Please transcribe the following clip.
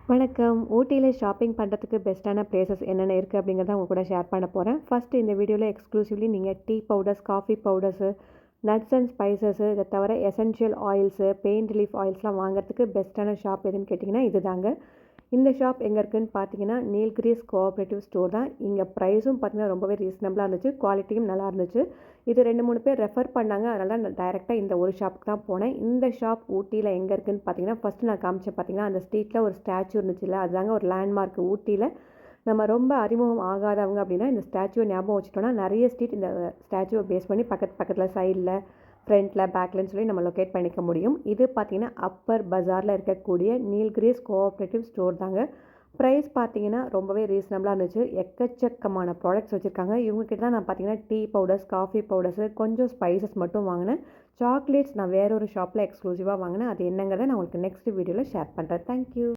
வணக்கம். ஊட்டியில ஷாப்பிங் பண்ணுறதுக்கு பெஸ்ட்டான பிளேசஸ் என்னென்ன இருக்குது அப்படிங்கிறத உங்க கூட ஷேர் பண்ண போகிறேன். ஃபர்ஸ்ட் இந்த வீடியோவில் எக்ஸ்க்ளூசிவ்லி நீங்கள் tea powders, coffee powders, nuts and spices, இதை தவிர எசென்ஷியல் ஆயில்ஸு, பெயின் ரிலீஃப் ஆயில்ஸ்லாம் வாங்குறதுக்கு பெஸ்ட்டான ஷாப் எதுன்னு கேட்டிங்கன்னா இதுதாங்க. இந்த ஷாப் எங்கே இருக்குதுன்னு பார்த்தீங்கன்னா நீல்கிரிஸ் கோஆப்ரேட்டிவ் ஸ்டோர் தான். இங்கே ப்ரைஸும் பார்த்தீங்கன்னா ரொம்பவே ரீசனபிளாக இருந்துச்சு, குவாலிட்டியும் நல்லா இருந்துச்சு. இது 2-3 பேர் ரெஃபர் பண்ணாங்க. அதனால நான் டைரெக்டாக இந்த ஒரு ஷாப்புக்கு தான் போனேன். இந்த ஷாப் ஊட்டியில் எங்கே இருக்குதுன்னு பார்த்தீங்கன்னா ஃபஸ்ட்டு நான் காமிச்சேன் பார்த்தீங்கன்னா அந்த ஸ்ட்ரீட்டில் ஒரு ஸ்டாச்சு இருந்துச்சுல்ல, அதுதாங்க ஒரு லேண்ட்மார்க் ஊட்டியில். நம்ம ரொம்ப அறிமுகம் ஆகாதவங்க அப்படின்னா இந்த ஸ்டாச்சுவை ஞாபகம் வச்சுட்டோன்னா நிறைய ஸ்ட்ரீட் இந்த ஸ்டாச்சுவை பேஸ் பண்ணி பக்கத்தில் சைடில் ஃப்ரண்ட்டில் பேக்லன்னு சொல்லி நம்ம லொக்கேட் பண்ணிக்க முடியும். இது பார்த்திங்கன்னா அப்பர் பஜாரில் இருக்கக்கூடிய நீல்கிரிஸ் கோஆப்ரேட்டிவ் ஸ்டோர் தாங்க. ப்ரைஸ் பார்த்தீங்கன்னா ரொம்பவே ரீசனபிளாக இருந்துச்சு. எக்கச்சக்கமான ப்ராடக்ட்ஸ் வச்சுருக்காங்க. இவங்ககிட்ட தான் நான் பார்த்தீங்கன்னா டீ பவுடர்ஸ், காஃபி பவுடர்ஸு, கொஞ்சம் ஸ்பைசஸ் மட்டும் வாங்கினேன். சாக்லேட்ஸ் நான் வேறொரு ஷாப்பில் எக்ஸ்க்ளூசிவாக வாங்கினேன். அது என்னங்கிறத நான் உங்களுக்கு நெக்ஸ்ட் வீடியோவில் ஷேர் பண்ணுறேன். தேங்க்யூ.